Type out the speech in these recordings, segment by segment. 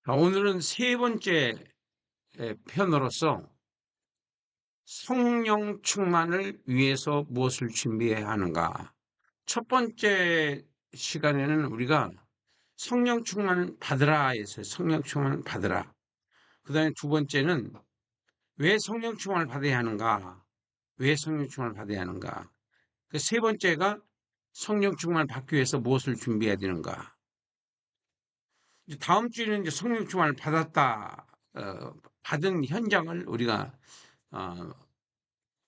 자, 오늘은 세 번째 편으로서 성령 충만을 위해서 무엇을 준비해야 하는가. 첫 번째 시간에는 우리가 성령 충만 받으라 해서 성령 충만을 받으라. 그 다음에 두 번째는 왜 성령 충만을 받아야 하는가. 왜 성령 충만을 받아야 하는가. 그 세 번째가 성령 충만을 받기 위해서 무엇을 준비해야 되는가. 이제 다음 주에는 이제 성령 충만을 받았다, 받은 현장을 우리가 어,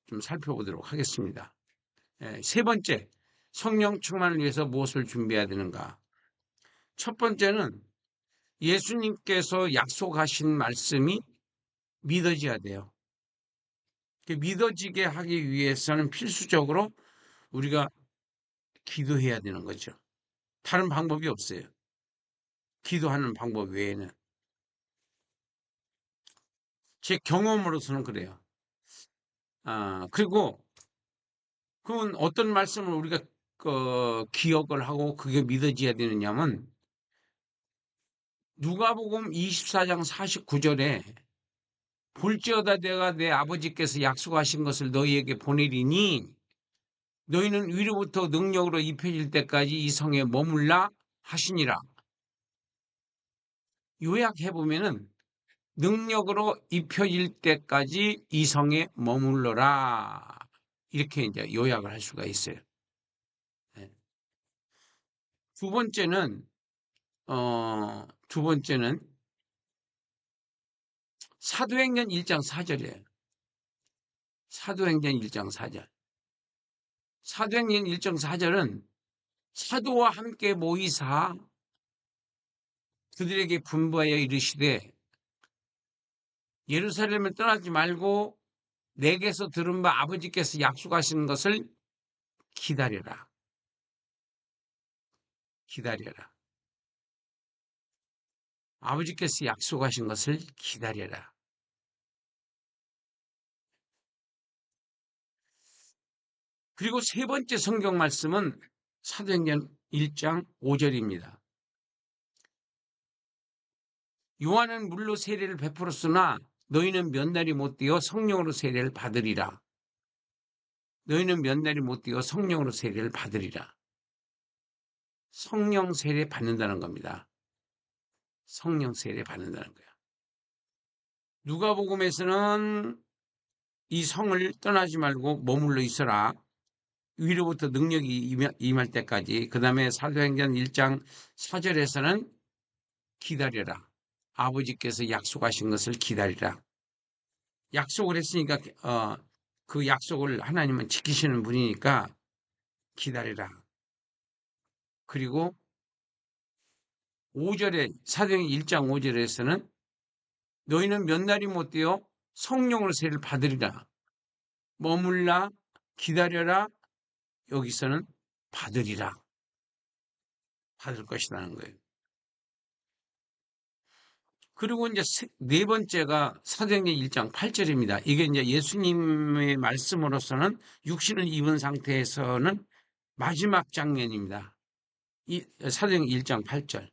좀 살펴보도록 하겠습니다. 세 번째, 성령 충만을 위해서 무엇을 준비해야 되는가? 첫 번째는 예수님께서 약속하신 말씀이 믿어져야 돼요. 믿어지게 하기 위해서는 필수적으로 우리가 기도해야 되는 거죠. 다른 방법이 없어요. 기도하는 방법 외에는. 제 경험으로서는 그래요. 그리고 그건 어떤 말씀을 우리가 기억을 하고 그게 믿어져야 되느냐면 누가복음 24장 49절에 볼지어다 내가 내 아버지께서 약속하신 것을 너희에게 보내리니 너희는 위로부터 능력으로 입혀질 때까지 이 성에 머물라 하시니라. 요약해보면은 능력으로 입혀질 때까지 이 성에 머물러라. 이렇게 이제 요약을 할 수가 있어요. 네. 두 번째는 사도행전 1장 4절이에요. 사도행전 1장 4절. 사도행전 1장 4절은 사도와 함께 모이사 그들에게 분부하여 이르시되 예루살렘을 떠나지 말고 내게서 들은 바 아버지께서 약속하신 것을 기다려라. 기다려라. 아버지께서 약속하신 것을 기다려라. 그리고 세 번째 성경 말씀은 사도행전 1장 5절입니다. 요한은 물로 세례를 베풀었으나 너희는 몇 날이 못 되어 성령으로 세례를 받으리라. 너희는 몇 날이 못 되어 성령으로 세례를 받으리라. 성령 세례 받는다는 겁니다. 성령 세례 받는다는 거야. 누가복음에서는 이 성을 떠나지 말고 머물러 있어라. 위로부터 능력이 임할 때까지. 그 다음에 사도행전 1장 4절에서는 기다려라. 아버지께서 약속하신 것을 기다리라. 약속을 했으니까 그 약속을 하나님은 지키시는 분이니까 기다리라. 그리고 5절에 사도행전 1장 5절에서는 너희는 몇 날이 못 되어 성령으로 세례를 받으리라. 머물라, 기다려라. 여기서는 받으리라. 받을 것이라는 거예요. 그리고 이제 네 번째가 사도행전 1장 8절입니다. 이게 이제 예수님의 말씀으로서는 육신을 입은 상태에서는 마지막 장면입니다. 이 사도행전 1장 8절.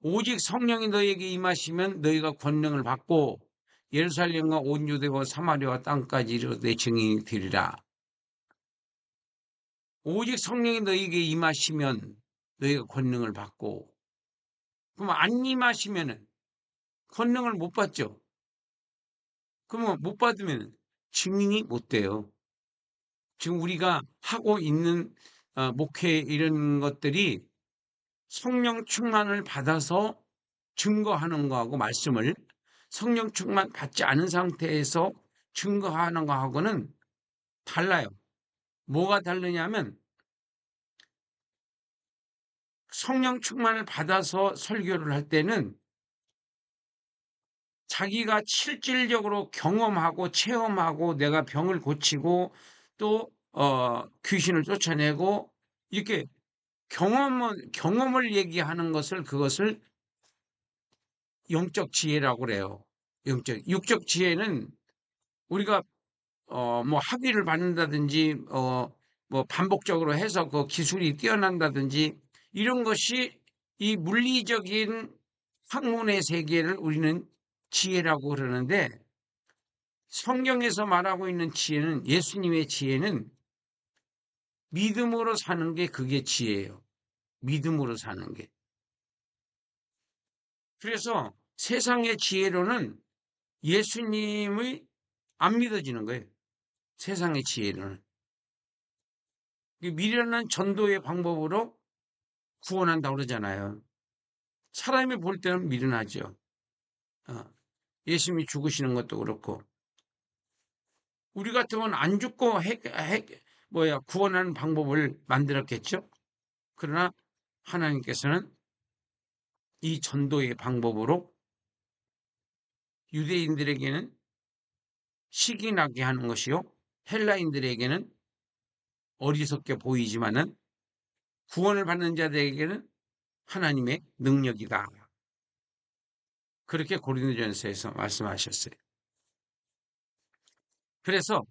오직 성령이 너희에게 임하시면 너희가 권능을 받고 예루살렘과 온 유대와 사마리아와 땅까지 이르러 내 증인이 되리라. 오직 성령이 너희에게 임하시면 너희가 권능을 받고, 그럼 안 임하시면은 권능을 못 받죠. 그러면 못 받으면 증인이 못 돼요. 지금 우리가 하고 있는 목회 이런 것들이 성령 충만을 받아서 증거하는 거하고 말씀을 성령 충만 받지 않은 상태에서 증거하는 거하고는 달라요. 뭐가 다르냐면 성령 충만을 받아서 설교를 할 때는 자기가 실질적으로 경험하고 체험하고 내가 병을 고치고 또 귀신을 쫓아내고 이렇게 경험을 얘기하는 것을 그것을 영적 지혜라고 그래요. 육적 지혜는 우리가 뭐 학위를 받는다든지 뭐 반복적으로 해서 그 기술이 뛰어난다든지 이런 것이 이 물리적인 학문의 세계를 우리는 지혜라고 그러는데, 성경에서 말하고 있는 지혜는, 예수님의 지혜는 믿음으로 사는 게 그게 지혜예요. 믿음으로 사는 게. 그래서 세상의 지혜로는 예수님의 안 믿어지는 거예요. 세상의 지혜로는. 미련한 전도의 방법으로 구원한다고 그러잖아요. 사람이 볼 때는 미련하죠. 예수님이 죽으시는 것도 그렇고. 우리 같으면 안 죽고 구원하는 방법을 만들었겠죠? 그러나 하나님께서는 이 전도의 방법으로 유대인들에게는 식이 나게 하는 것이요, 헬라인들에게는 어리석게 보이지만은 구원을 받는 자들에게는 하나님의 능력이다. 그렇게 고린도전서에서 말씀하셨어요. 그래서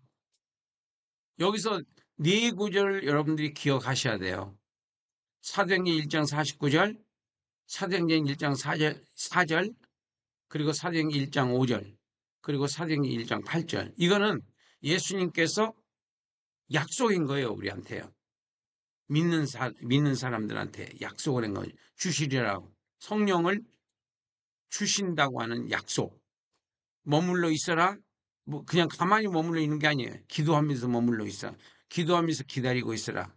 여기서 네 구절을 여러분들이 기억하셔야 돼요. 사도행전 1장 49절, 사도행전 1장 4절, 그리고 사도행전 1장 5절, 그리고 사도행전 1장 8절. 이거는 예수님께서 약속인 거예요, 우리한테요. 믿는 사람들한테 약속을 한 거죠. 주시리라고. 성령을 주신다고 하는 약속. 머물러 있어라. 뭐 그냥 가만히 머물러 있는 게 아니에요. 기도하면서 머물러 있어. 기도하면서 기다리고 있어라.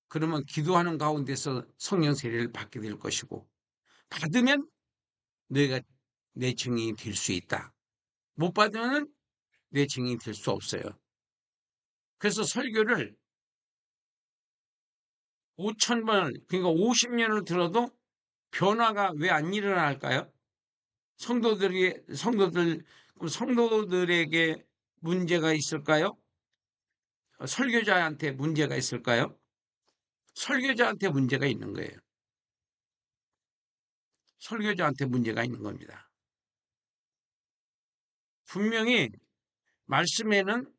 그러면 기도하는 가운데서 성령 세례를 받게 될 것이고, 받으면 너희가 내 증인이 될 수 있다. 못 받으면 내 증인이 될 수 없어요. 그래서 설교를 5,000번, 그러니까 50년을 들어도 변화가 왜 안 일어날까요? 성도들에게 문제가 있을까요? 설교자한테 문제가 있을까요? 설교자한테 문제가 있는 거예요. 설교자한테 문제가 있는 겁니다. 분명히 말씀에는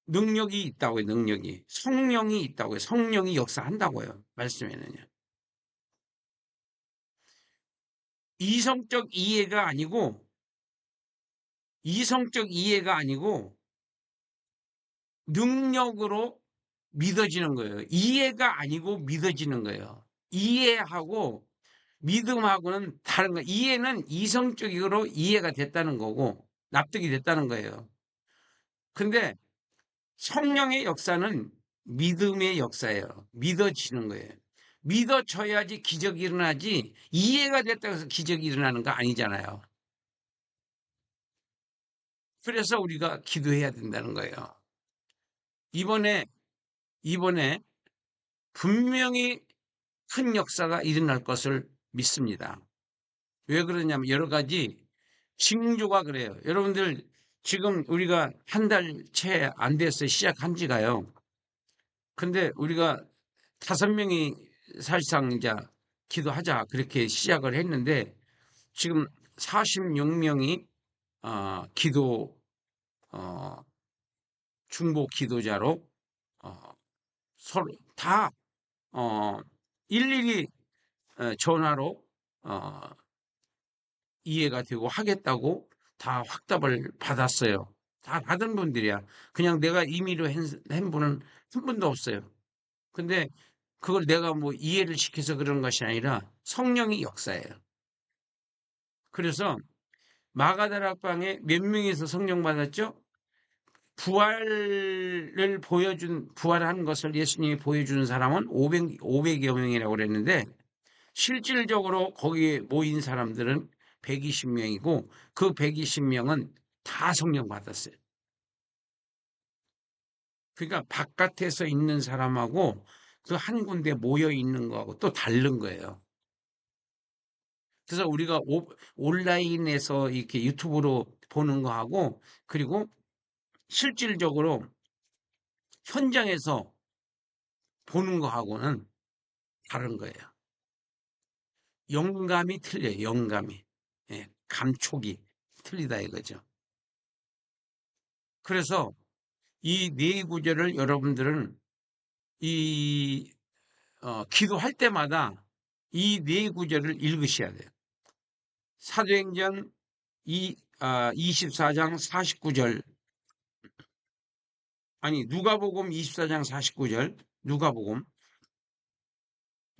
능력이 있다고요. 능력이. 성령이 있다고요. 성령이 역사한다고요. 말씀에는요. 이성적 이해가 아니고 능력으로 믿어지는 거예요. 이해가 아니고 믿어지는 거예요. 이해하고 믿음하고는 다른 거예요. 이해는 이성적으로 이해가 됐다는 거고 납득이 됐다는 거예요. 근데 성령의 역사는 믿음의 역사예요. 믿어지는 거예요. 믿어져야지 기적이 일어나지, 이해가 됐다고 해서 기적이 일어나는 거 아니잖아요. 그래서 우리가 기도해야 된다는 거예요. 이번에 분명히 큰 역사가 일어날 것을 믿습니다. 왜 그러냐면 여러 가지 징조가 그래요. 여러분들 지금 우리가 한 달 채 안 됐어요. 시작한 지가요. 근데 우리가 5명이 사실상 이제 기도하자 그렇게 시작을 했는데 지금 46명이 기도 중보 기도자로 서로 다 일일이 전화로 이해가 되고 하겠다고 다 확답을 받았어요. 다 받은 분들이야. 그냥 내가 임의로 한 분은 한 분도 없어요. 근데 그걸 내가 뭐 이해를 시켜서 그런 것이 아니라 성령이 역사예요. 그래서 마가다락방에 몇 명이서 성령 받았죠? 부활한 것을 예수님이 보여준 사람은 500여 명이라고 그랬는데, 실질적으로 거기에 모인 사람들은 120명이고, 그 120명은 다 성령 받았어요. 그러니까 바깥에서 있는 사람하고 그 한 군데 모여 있는 거하고 또 다른 거예요. 그래서 우리가 온라인에서 이렇게 유튜브로 보는 거하고, 그리고 실질적으로 현장에서 보는 거하고는 다른 거예요. 영감이 틀려요. 영감이. 예, 감촉이 틀리다 이거죠. 그래서 이 네 구절을 여러분들은 기도할 때마다 이 네 구절을 읽으셔야 돼요. 사도행전 24장 49절, 아니 누가복음 24장 49절, 누가복음,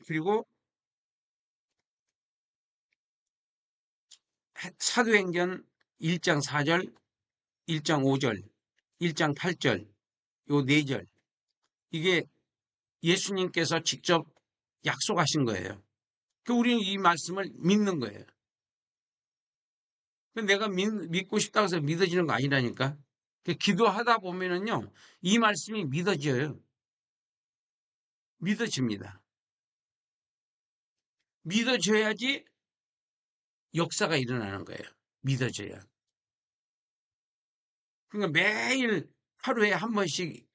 그리고 사도행전 1장 4절, 1장 5절, 1장 8절, 요 4절. 이게 예수님께서 직접 약속하신 거예요. 우리는 이 말씀을 믿는 거예요. 내가 믿고 싶다고 해서 믿어지는 거 아니라니까. 기도하다 보면은요, 이 말씀이 믿어져요. 믿어집니다. 믿어져야지 역사가 일어나는 거예요. 믿어져야. 그러니까 매일 하루에 한 번씩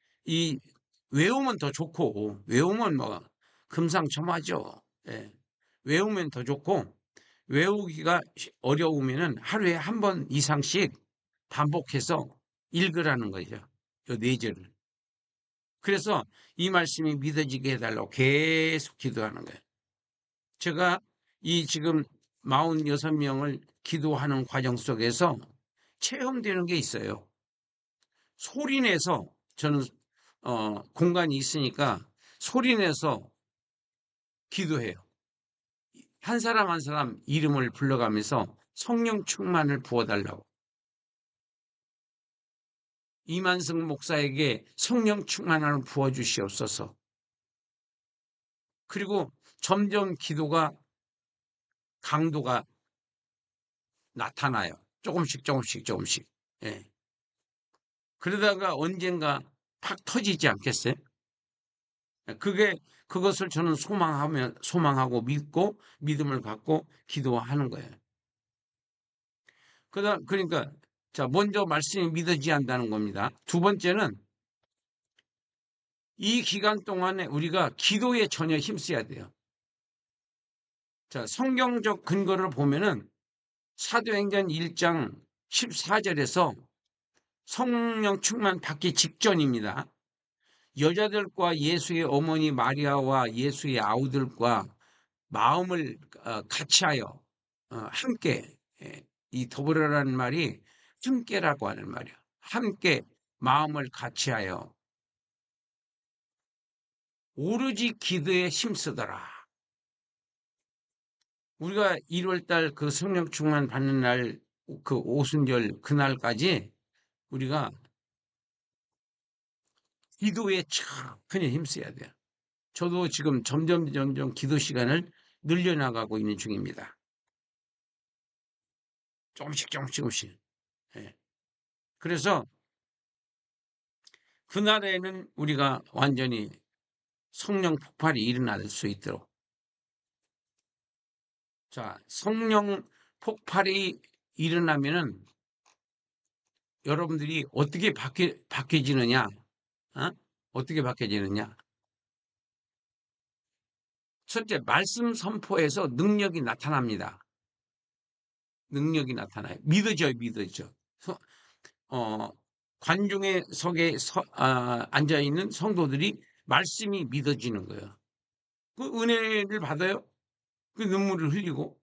외우면 더 좋고, 외우면 뭐 금상첨화죠. 예. 외우면 더 좋고, 외우기가 어려우면은 하루에 한 번 이상씩 반복해서 읽으라는 거죠. 요 4절을. 그래서 이 말씀이 믿어지게 해달라고 계속 기도하는 거예요. 제가 이 지금 46명을 기도하는 과정 속에서 체험되는 게 있어요. 소리내서, 저는 공간이 있으니까 소리내서 기도해요. 한 사람 한 사람 이름을 불러가면서 성령 충만을 부어달라고. 이만승 목사에게 성령 충만을 부어주시옵소서. 그리고 점점 기도가 강도가 나타나요. 조금씩. 예. 그러다가 언젠가 팍 터지지 않겠어요? 그것을 저는 소망하고 믿고 믿음을 갖고 기도하는 거예요. 그러니까, 자, 먼저 말씀이 믿어지지 않는다는 겁니다. 두 번째는 이 기간 동안에 우리가 기도에 전혀 힘써야 돼요. 자, 성경적 근거를 보면은 사도행전 1장 14절에서 성령 충만 받기 직전입니다. 여자들과 예수의 어머니 마리아와 예수의 아우들과 마음을 같이하여 함께, 이 더불어라는 말이 함께라고 하는 말이야. 함께 마음을 같이하여 오로지 기도에 힘쓰더라. 우리가 1월달 그 성령 충만 받는 날, 그 오순절 그날까지 우리가 기도에 천천히 힘써야 돼요. 저도 지금 점점 기도 시간을 늘려나가고 있는 중입니다. 조금씩. 예. 그래서 그날에는 우리가 완전히 성령 폭발이 일어날 수 있도록. 자, 성령 폭발이 일어나면은 여러분들이 어떻게 바뀌어지느냐? 어떻게 바뀌어지느냐? 첫째, 말씀 선포에서 능력이 나타납니다. 능력이 나타나요. 믿어져. 관중의 석에 앉아있는 성도들이 말씀이 믿어지는 거예요. 그 은혜를 받아요. 그 눈물을 흘리고.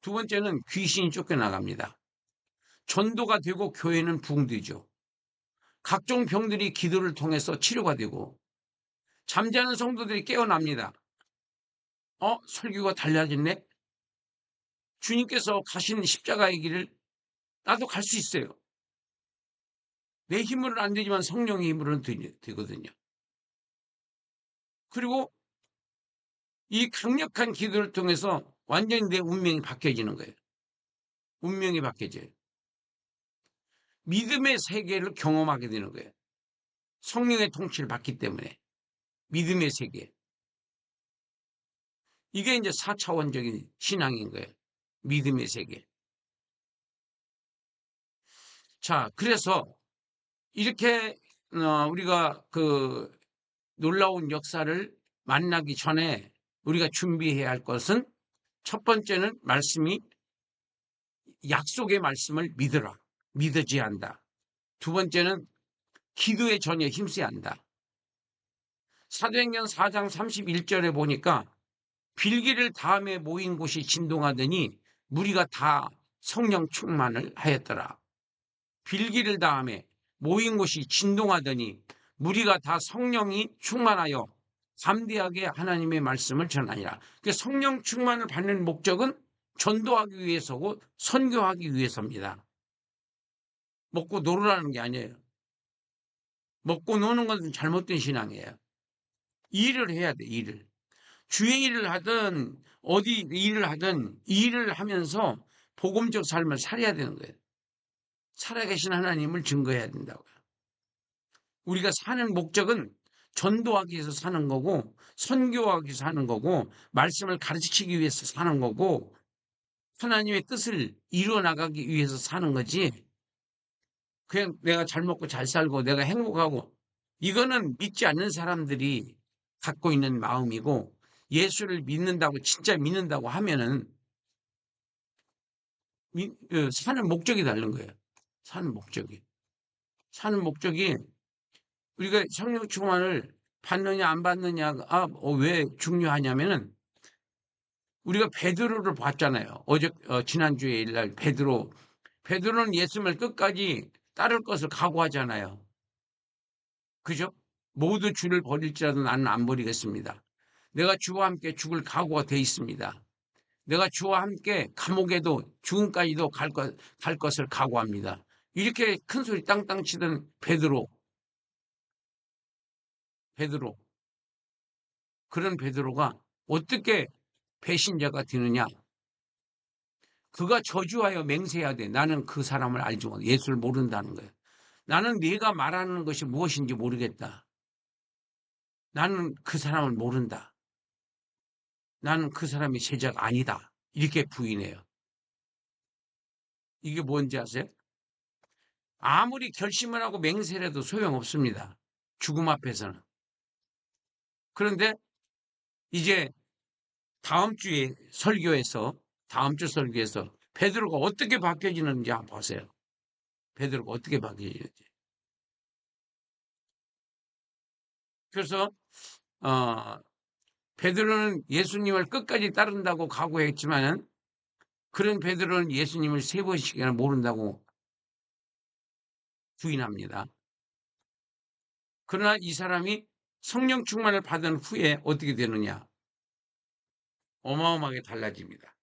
두 번째는 귀신이 쫓겨나갑니다. 전도가 되고 교회는 부흥되죠. 각종 병들이 기도를 통해서 치료가 되고 잠자는 성도들이 깨어납니다. 설교가 달라졌네? 주님께서 가신 십자가의 길을 나도 갈 수 있어요. 내 힘으로는 안 되지만 성령의 힘으로는 되거든요. 그리고 이 강력한 기도를 통해서 완전히 내 운명이 바뀌어지는 거예요. 운명이 바뀌어져요. 믿음의 세계를 경험하게 되는 거예요. 성령의 통치를 받기 때문에. 믿음의 세계. 이게 이제 4차원적인 신앙인 거예요. 믿음의 세계. 자, 그래서 이렇게 우리가 그 놀라운 역사를 만나기 전에 우리가 준비해야 할 것은 첫 번째는 약속의 말씀을 믿어라. 믿어져야 한다. 두 번째는 기도에 전혀 힘써야 한다. 사도행전 4장 31절에 보니까 빌기를 다음에 모인 곳이 진동하더니 무리가 다 성령 충만을 하였더라. 빌기를 다음에 모인 곳이 진동하더니 무리가 다 성령이 충만하여 담대하게 하나님의 말씀을 전하니라. 성령 충만을 받는 목적은 전도하기 위해서고 선교하기 위해서입니다. 먹고 놀으라는 게 아니에요. 먹고 노는 건 잘못된 신앙이에요. 일을 해야 돼, 일을. 주의 일을 하든 어디 일을 하든 일을 하면서 복음적 삶을 살아야 되는 거예요. 살아계신 하나님을 증거해야 된다고요. 우리가 사는 목적은 전도하기 위해서 사는 거고 선교하기 위해서 사는 거고 말씀을 가르치기 위해서 사는 거고 하나님의 뜻을 이루어 나가기 위해서 사는 거지. 그냥 내가 잘 먹고 잘 살고 내가 행복하고 이거는 믿지 않는 사람들이 갖고 있는 마음이고 예수를 믿는다고 진짜 믿는다고 하면은 사는 목적이 다른 거예요. 사는 목적이. 사는 목적이 우리가 성령 충만을 받느냐 안 받느냐가 왜 중요하냐면은 우리가 베드로를 봤잖아요. 지난주에 일날 베드로는 예수님을 끝까지 따를 것을 각오하잖아요. 그죠? 모두 주를 버릴지라도 나는 안 버리겠습니다. 내가 주와 함께 죽을 각오가 돼 있습니다. 내가 주와 함께 감옥에도 죽음까지도 갈 것을 각오합니다. 이렇게 큰 소리 땅땅 치던 베드로. 그런 베드로가 어떻게 배신자가 되느냐? 그가 저주하여 맹세해야 돼. 나는 그 사람을 알지 못, 예수를 모른다는 거예요. 나는 네가 말하는 것이 무엇인지 모르겠다. 나는 그 사람을 모른다. 나는 그 사람의 제자가 아니다. 이렇게 부인해요. 이게 뭔지 아세요? 아무리 결심을 하고 맹세를 해도 소용없습니다. 죽음 앞에서는. 그런데 이제 다음 주 설교에서 베드로가 어떻게 바뀌어지는지 한번 보세요. 베드로가 어떻게 바뀌어지는지. 그래서 베드로는 예수님을 끝까지 따른다고 각오했지만은 그런 베드로는 예수님을 3번씩이나 모른다고 부인합니다. 그러나 이 사람이 성령 충만을 받은 후에 어떻게 되느냐? 어마어마하게 달라집니다.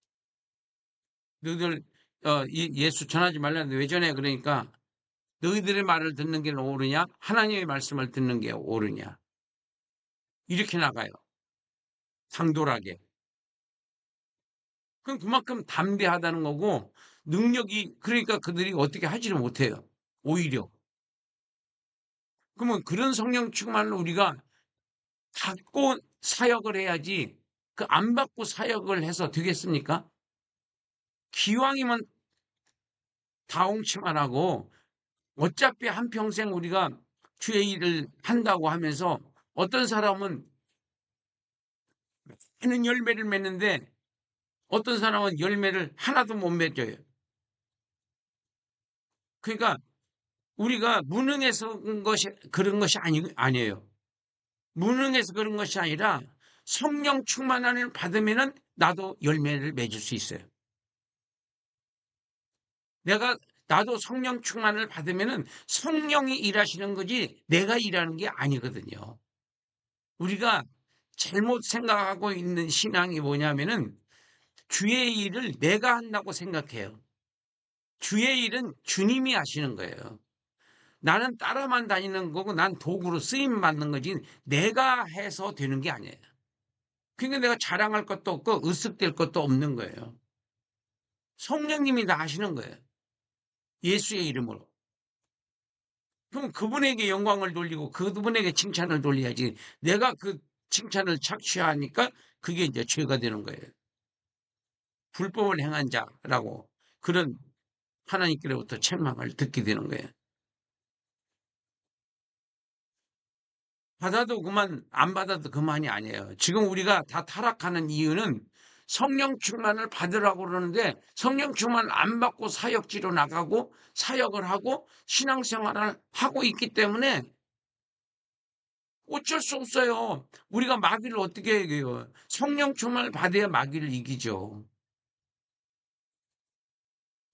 너희들 예수 전하지 말라는데 왜 전해? 그러니까 너희들의 말을 듣는 게 옳으냐? 하나님의 말씀을 듣는 게 옳으냐? 이렇게 나가요. 당돌하게. 그럼 그만큼 담대하다는 거고 능력이 그러니까 그들이 어떻게 하지를 못해요. 오히려. 그러면 그런 성령 충만을 우리가 갖고 사역을 해야지 그 안 받고 사역을 해서 되겠습니까? 기왕이면 다홍치만 하고 어차피 한평생 우리가 주의 일을 한다고 하면서 어떤 사람은 많은 열매를 맺는데 어떤 사람은 열매를 하나도 못 맺어요. 그러니까 우리가 무능해서 그런 것이 아니에요. 무능해서 그런 것이 아니라 성령 충만을 받으면은 나도 열매를 맺을 수 있어요. 나도 성령 충만을 받으면은 성령이 일하시는 거지 내가 일하는 게 아니거든요. 우리가 잘못 생각하고 있는 신앙이 뭐냐면은 주의 일을 내가 한다고 생각해요. 주의 일은 주님이 하시는 거예요. 나는 따라만 다니는 거고 난 도구로 쓰임 받는 거지 내가 해서 되는 게 아니에요. 그러니까 내가 자랑할 것도 없고 으쓱될 것도 없는 거예요. 성령님이 다 하시는 거예요. 예수의 이름으로. 그럼 그분에게 영광을 돌리고 그분에게 칭찬을 돌려야지 내가 그 칭찬을 착취하니까 그게 이제 죄가 되는 거예요. 불법을 행한 자라고 그런 하나님께로부터 책망을 듣게 되는 거예요. 받아도 그만 안 받아도 그만이 아니에요. 지금 우리가 다 타락하는 이유는 성령 충만을 받으라고 그러는데 성령 충만을 안 받고 사역지로 나가고 사역을 하고 신앙생활을 하고 있기 때문에 어쩔 수 없어요. 우리가 마귀를 어떻게 이겨요? 성령 충만을 받아야 마귀를 이기죠.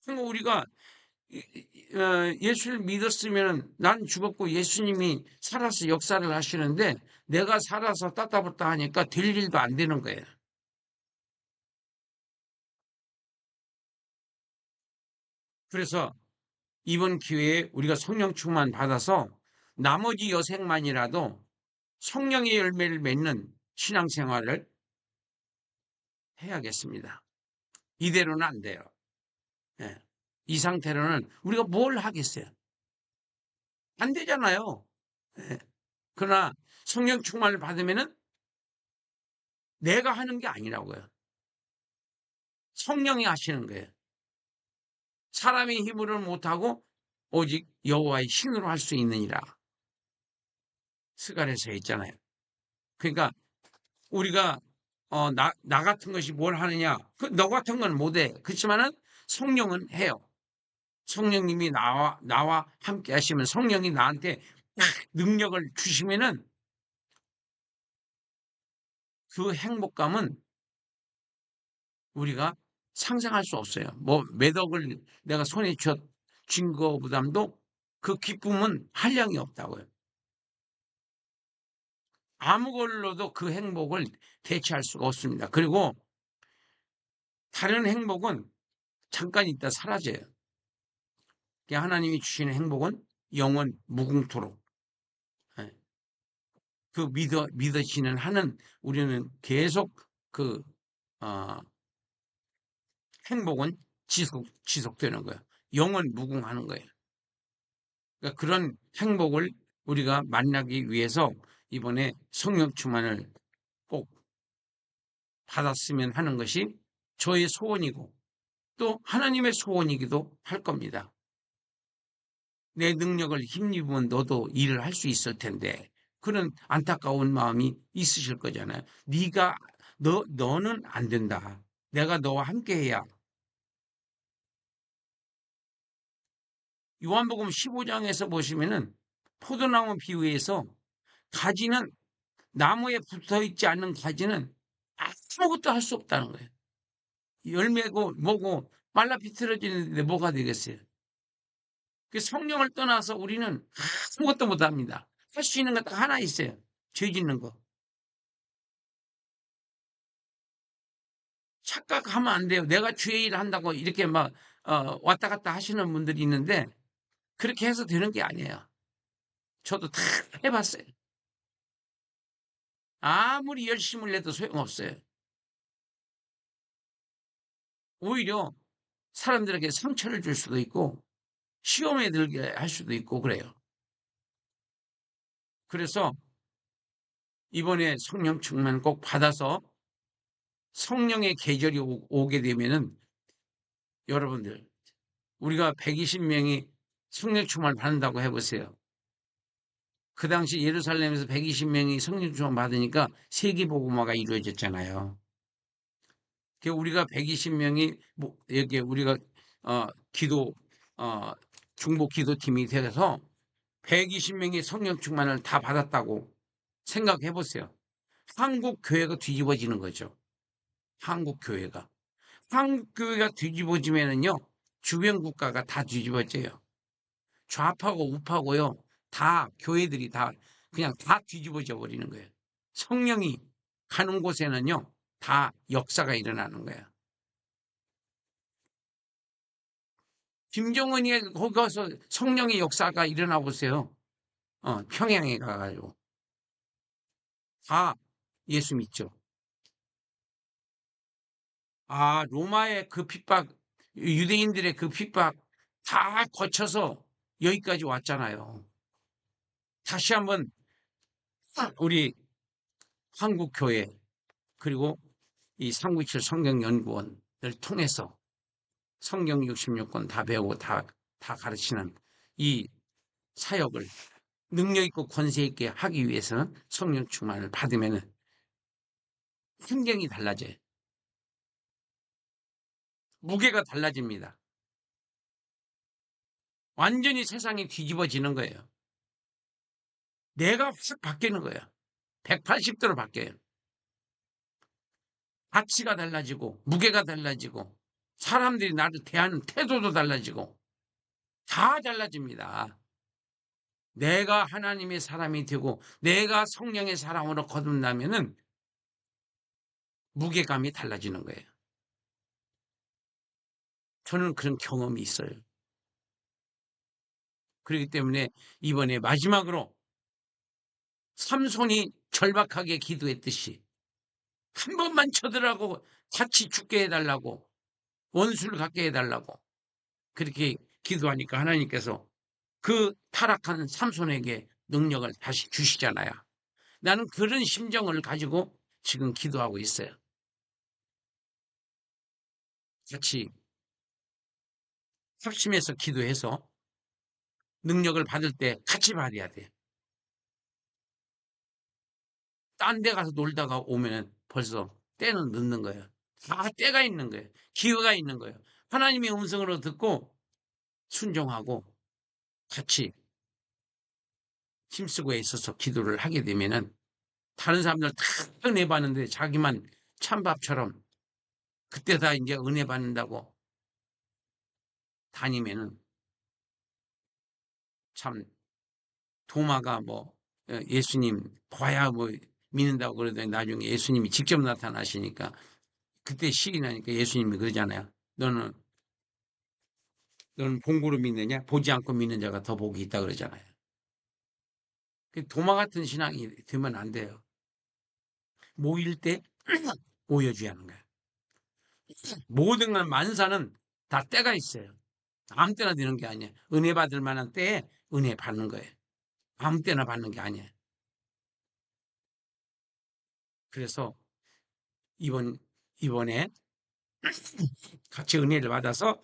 그럼 우리가 예수를 믿었으면 난 죽었고 예수님이 살아서 역사를 하시는데 내가 살아서 따따붙다 하니까 될 일도 안 되는 거예요. 그래서 이번 기회에 우리가 성령 충만 받아서 나머지 여생만이라도 성령의 열매를 맺는 신앙생활을 해야겠습니다. 이대로는 안 돼요. 예. 이 상태로는 우리가 뭘 하겠어요? 안 되잖아요. 예. 그러나 성령 충만을 받으면은 내가 하는 게 아니라고요. 성령이 하시는 거예요. 사람의 힘으로는 못하고 오직 여호와의 힘으로 할 수 있느니라. 스가랴서 있잖아요. 그러니까 우리가 나 같은 것이 뭘 하느냐? 너 같은 건 못해. 그렇지만은 성령은 해요. 성령님이 나와 함께 하시면 성령이 나한테 능력을 주시면은 그 행복감은 우리가 상상할 수 없어요. 뭐 몇 억을 내가 손에 쥔 거보담도 그 기쁨은 한량이 없다고요. 아무 걸로도 그 행복을 대체할 수가 없습니다. 그리고 다른 행복은 잠깐 있다 사라져요. 하나님이 주시는 행복은 영원 무궁토록 예. 그 믿어지는 한은 우리는 계속 그 어, 행복은 지속되는 거예요. 영원 무궁하는 거예요. 그러니까 그런 행복을 우리가 만나기 위해서 이번에 성령 충만을 꼭 받았으면 하는 것이 저의 소원이고 또 하나님의 소원이기도 할 겁니다. 내 능력을 힘입으면 너도 일을 할 수 있을 텐데 그런 안타까운 마음이 있으실 거잖아요. 너는 안 된다. 내가 너와 함께 해야. 요한복음 15장에서 보시면은 포도나무 비유에서 가지는 나무에 붙어 있지 않는 가지는 아무것도 할 수 없다는 거예요. 열매고 뭐고 말라 비틀어지는데 뭐가 되겠어요? 그 성령을 떠나서 우리는 아무것도 못 합니다. 할 수 있는 거 딱 하나 있어요. 죄 짓는 거. 착각하면 안 돼요. 내가 죄 일을 한다고 이렇게 막 왔다 갔다 하시는 분들이 있는데 그렇게 해서 되는 게 아니에요. 저도 다 해봤어요. 아무리 열심을 내도 소용없어요. 오히려 사람들에게 상처를 줄 수도 있고 시험에 들게 할 수도 있고 그래요. 그래서 이번에 성령 충만 꼭 받아서 성령의 계절이 오게 되면은 여러분들 우리가 120명이 성령 충만을 받는다고 해보세요. 그 당시 예루살렘에서 120명이 성령 충만 받으니까 세계복음화가 이루어졌잖아요. 우리가 120명이 여기 우리가 기도 중보 기도팀이 되어서 120명이 성령 충만을 다 받았다고 생각해 보세요. 한국 교회가 뒤집어지는 거죠. 한국 교회가. 한국 교회가 뒤집어지면은요. 주변 국가가 다 뒤집어져요. 좌파고 우파고요. 다 교회들이 다 그냥 다 뒤집어져 버리는 거예요. 성령이 가는 곳에는요. 다 역사가 일어나는 거예요. 김정은이 거기 가서 성령의 역사가 일어나 보세요. 평양에 가가지고. 다 예수 믿죠. 로마의 그 핍박, 유대인들의 그 핍박 다 거쳐서 여기까지 왔잖아요. 다시 한번 우리 한국교회 그리고 이 397 성경연구원을 통해서 성경 66권 다 배우고 다 가르치는 이 사역을 능력 있고 권세 있게 하기 위해서는 성령 충만을 받으면 환경이 달라져요. 무게가 달라집니다. 완전히 세상이 뒤집어지는 거예요. 내가 확 바뀌는 거예요. 180도로 바뀌어요. 가치가 달라지고 무게가 달라지고 사람들이 나를 대하는 태도도 달라지고 다 달라집니다. 내가 하나님의 사람이 되고 내가 성령의 사람으로 거듭나면은 무게감이 달라지는 거예요. 저는 그런 경험이 있어요. 그렇기 때문에 이번에 마지막으로 삼손이 절박하게 기도했듯이 한 번만 쳐들라고 같이 죽게 해달라고 원수를 갖게 해달라고 그렇게 기도하니까 하나님께서 그 타락한 삼손에게 능력을 다시 주시잖아요. 나는 그런 심정을 가지고 지금 기도하고 있어요. 같이 합심해서 기도해서 능력을 받을 때 같이 받아야 돼. 딴 데 가서 놀다가 오면 벌써 때는 늦는 거예요. 다 때가 있는 거예요. 기회가 있는 거예요. 하나님의 음성으로 듣고 순종하고 같이 힘쓰고 있어서 기도를 하게 되면은 다른 사람들 다 은혜 받는데 자기만 찬밥처럼 그때 다 이제 은혜 받는다고 다니면은 참 도마가 뭐 예수님 봐야 뭐 믿는다고 그러더니 나중에 예수님이 직접 나타나시니까 그때 시기 나니까 예수님이 그러잖아요. 너는 본고로 믿느냐? 보지 않고 믿는 자가 더 복이 있다 그러잖아요. 도마 같은 신앙이 되면 안 돼요. 모일 때 모여줘야 하는 거예요. 모든 건 만사는 다 때가 있어요. 아무 때나 되는 게 아니에요. 은혜 받을 만한 때에 은혜 받는 거예요. 아무 때나 받는 게 아니에요. 그래서 이번에 같이 은혜를 받아서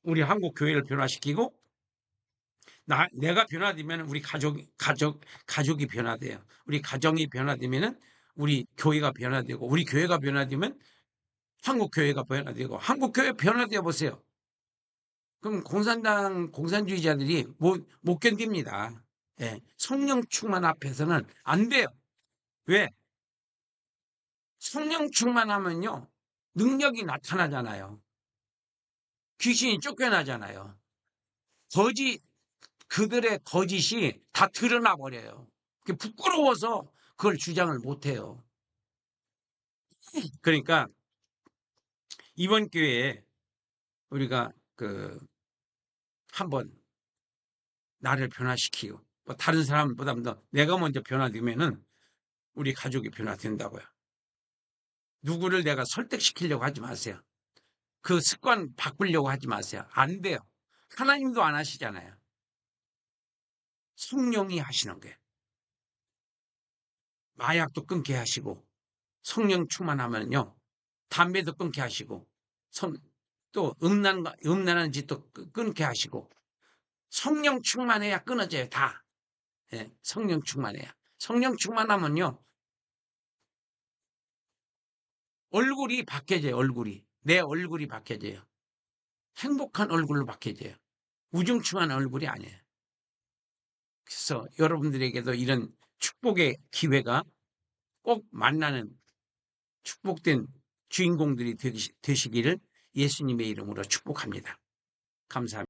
우리 한국 교회를 변화시키고 내가 변화되면 우리 가족이 변화돼요. 우리 가정이 변화되면은 우리 교회가 변화되고 우리 교회가 변화되면 한국 교회가 변화되고 한국 교회 변화되어 보세요. 그럼 공산주의자들이 못 견딥니다. 예, 성령 충만 앞에서는 안 돼요. 왜? 성령 충만하면요 능력이 나타나잖아요. 귀신이 쫓겨나잖아요. 거짓 그들의 거짓이 다 드러나 버려요. 부끄러워서 그걸 주장을 못 해요. 그러니까 이번 기회에 우리가 한번 나를 변화시키고 뭐 다른 사람보다 내가 먼저 변화되면은 우리 가족이 변화된다고요. 누구를 내가 설득시키려고 하지 마세요. 그 습관 바꾸려고 하지 마세요. 안 돼요. 하나님도 안 하시잖아요. 성령이 하시는 거예요. 마약도 끊게 하시고 성령 충만하면요 담배도 끊게 하시고 또 음란한 짓도 끊게 하시고 성령 충만해야 끊어져요. 다. 예, 성령 충만해야. 성령 충만하면요 얼굴이 바뀌어져요. 내 얼굴이 바뀌어져요. 행복한 얼굴로 바뀌어져요. 우중충한 얼굴이 아니에요. 그래서 여러분들에게도 이런 축복의 기회가 꼭 만나는 축복된 주인공들이 되시기를 예수님의 이름으로 축복합니다. 감사합니다.